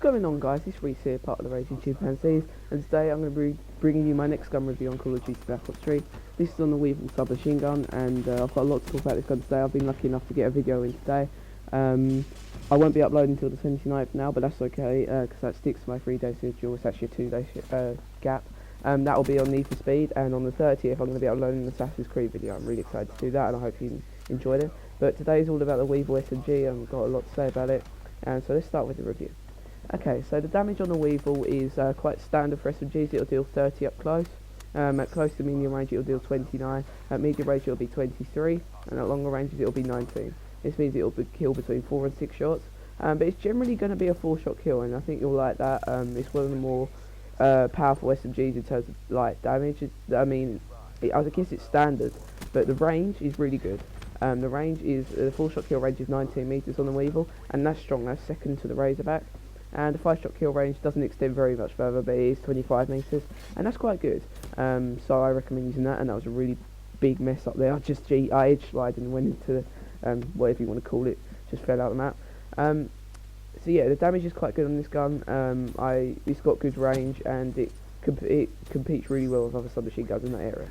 going on, guys? It's Reese here, part of the Raging Chimpanzees, and today I'm going to be bringing you my next gun review on Call of Duty Black Ops 3. This is on the Weevil submachine gun, and I've got a lot to talk about this gun today. I've been lucky enough to get a video in today. I won't be uploading until the 29th now, but that's okay, because that sticks to my 3-day schedule. It's actually a 2-day gap. That will be on Need for Speed, and on the 30th I'm going to be uploading an Assassin's Creed video. I'm really excited to do that, and I hope you enjoyed it. But today is all about the Weevil SMG, and I've got a lot to say about it. And so let's start with the review. Okay, so the damage on the Weevil is quite standard for SMGs. It'll deal 30 up close. At close to medium range it'll deal 29. At medium range it'll be 23, and at longer ranges it'll be 19. This means it'll kill between 4 and 6 shots. But it's generally going to be a 4-shot kill, and I think you'll like that. It's one of the more powerful SMGs in terms of like damage. I mean, I guess it's standard, but the range is really good. The range is the 4-shot kill range is 19 meters on the Weevil, and that's strong. That's second to the Razorback. And the 5-shot kill range doesn't extend very much further, but it is 25 meters, and that's quite good. So I recommend using that. And that was a really big mess up there. I edge slid and went into whatever you want to call it, just fell out the map. So yeah, the damage is quite good on this gun. It's got good range, and it competes really well with other submachine guns in that area.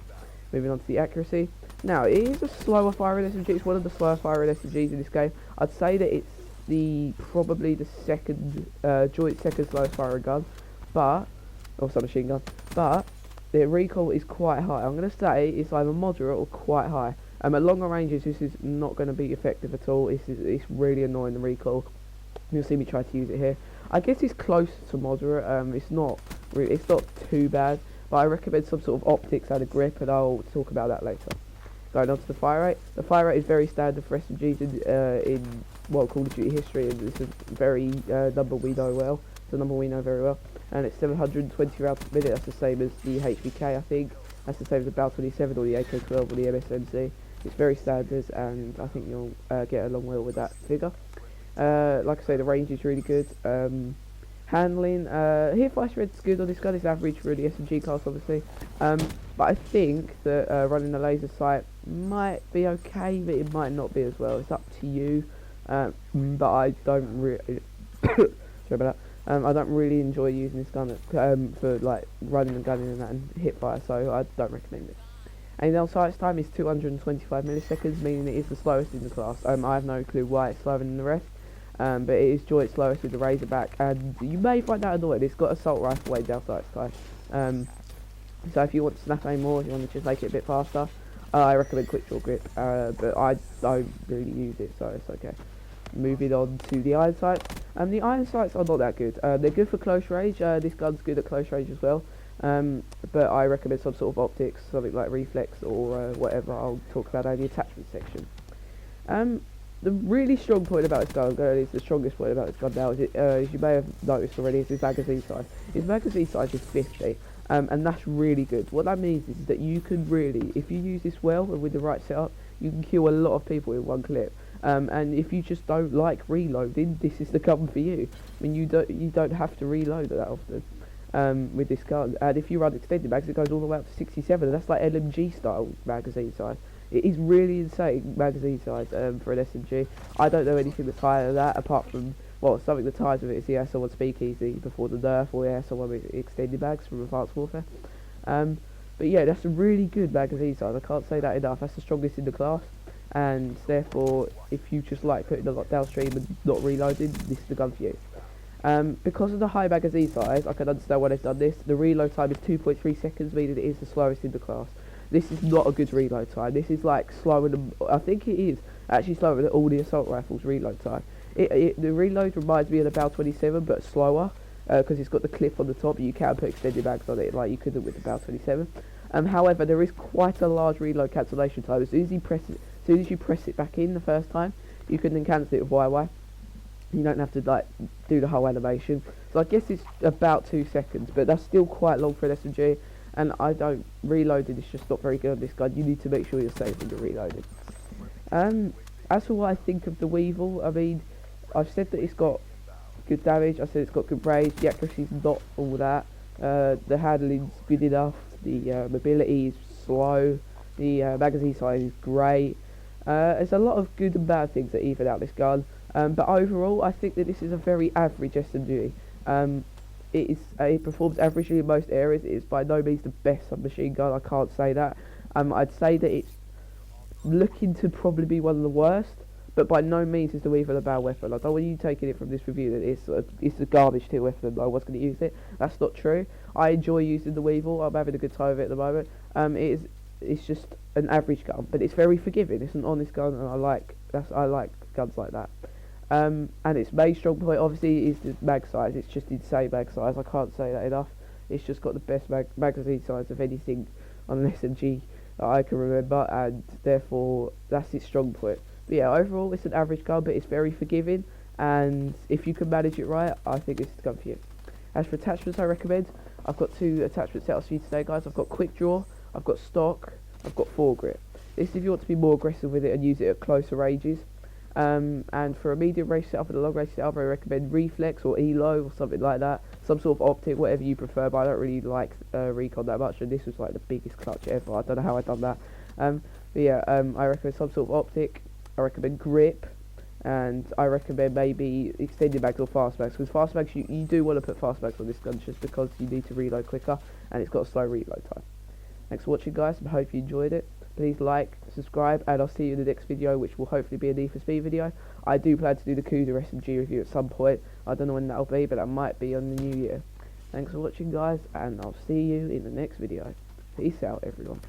Moving on to the accuracy. Now, it is a slower firing SMG. It's one of the slower firing SMGs in this game. I'd say that it's probably the joint second slowest firing gun, or submachine gun. But the recoil is quite high. I'm going to say it's either moderate or quite high. At longer ranges, this is not going to be effective at all. It's really annoying, the recoil. You'll see me try to use it here. I guess it's close to moderate. It's not too bad, but I recommend some sort of optics and a grip, and I'll talk about that later. Going on to the fire rate. The fire rate is very standard for SMGs in Call of Duty history, and it's a very number we know well. It's a number we know very well, and it's 720 rounds per minute. That's the same as the HVK, I think. That's the same as the BO3 or the AK-12 or the MSMC. It's very standard, and I think you'll get along well with that figure. Like I say, the range is really good. Handling, hipfire spread's good on this gun. It's average for the SMG class, obviously. But I think that running a laser sight might be okay, but it might not be as well. It's up to you. But I don't really sorry about that. I don't really enjoy using this gun for like running and gunning and that and hipfire, so I don't recommend it. And the sight time is 225 milliseconds, meaning it is the slowest in the class. I have no clue why it's slower than the rest. But it is joint slowest with the Razorback, and you may find that annoying. It's got assault rifle way down sight time. So if you want to snap aim more, if you want to just make it a bit faster, I recommend quick draw grip. But I don't really use it, so it's okay. Moving on to the iron sights. The iron sights are not that good. They're good for close range. This gun's good at close range as well. But I recommend some sort of optics, something like reflex or whatever. I'll talk about that in the attachment section. The really strong point about this gun, is the strongest point about this gun now, is as you may have noticed already, is his magazine size. His magazine size is 50, and that's really good. What that means is that you can really, if you use this well and with the right setup, you can kill a lot of people in one clip. And if you just don't like reloading, this is the gun for you. I mean, you don't have to reload that often with this gun. And if you run extended mags, it goes all the way up to 67, and that's like SMG style magazine size. It is really insane magazine size for an SMG. I don't know anything that's higher than that, apart from, well, something that ties with it is the SL1 Speakeasy before the nerf, or the SL1 extended mags from Advanced Warfare. But yeah, that's a really good magazine size. I can't say that enough. That's the strongest in the class, and therefore, if you just like putting a lot downstream and not reloading, this is the gun for you. Because of the high magazine size, I can understand why they've done this. The reload time is 2.3 seconds, meaning it is the slowest in the class. This is not a good reload time. This is like slower than, I think it is actually slower than all the assault rifles reload time. The reload reminds me of the BO27, but slower, because it's got the clip on the top. You can put extended mags on it like you couldn't with the BO27. However, there is quite a large reload cancellation time. As soon as you press it back in the first time, you can then cancel it with YY. You don't have to like do the whole animation. So I guess it's about 2 seconds, but that's still quite long for an SMG. And reloading is just not very good on this gun. You need to make sure you're safe when you're reloading. As for what I think of the Weevil, I mean, I've said that it's got good damage. I said it's got good range. The accuracy's not all that. The handling's good enough. The mobility is slow. The magazine size is great. There's a lot of good and bad things that even out this gun. But overall, I think that this is a very average SMG. It performs averagely in most areas. It is by no means the best submachine gun. I can't say that. I'd say that it's looking to probably be one of the worst, but by no means is the Weevil a bad weapon. I don't want you taking it from this review that it's a garbage tier weapon. I was going to use it. That's not true. I enjoy using the Weevil. I'm having a good time with it at the moment. It's just an average gun, but it's very forgiving. It's an honest gun, and I like guns like that. And its main strong point obviously is the mag size. It's just insane mag size. I can't say that enough. It's just got the best magazine size of anything on an SMG that I can remember, and therefore that's its strong point. But yeah, overall it's an average gun, but it's very forgiving, and if you can manage it right, I think it's the gun for you. As for attachments, I recommend, I've got 2 attachment setups for you today, guys. I've got quick draw, I've got stock, I've got foregrip. This is if you want to be more aggressive with it and use it at closer ranges. And for a medium range setup and a long range setup, I recommend reflex or elo or something like that, some sort of optic, whatever you prefer. But I don't really like recon that much, and this was like the biggest clutch ever. I don't know how I done that. But yeah, I recommend some sort of optic. I recommend grip, and I recommend maybe extended mags or fast mags, because fast mags you do want to put fast mags on this gun just because you need to reload quicker, and it's got a slow reload time. Thanks for watching, guys. I hope you enjoyed it. Please like, subscribe, and I'll see you in the next video, which will hopefully be a Need for Speed video. I do plan to do the CoD SMG review at some point. I don't know when that'll be, but that might be on the new year. Thanks for watching, guys, and I'll see you in the next video. Peace out, everyone.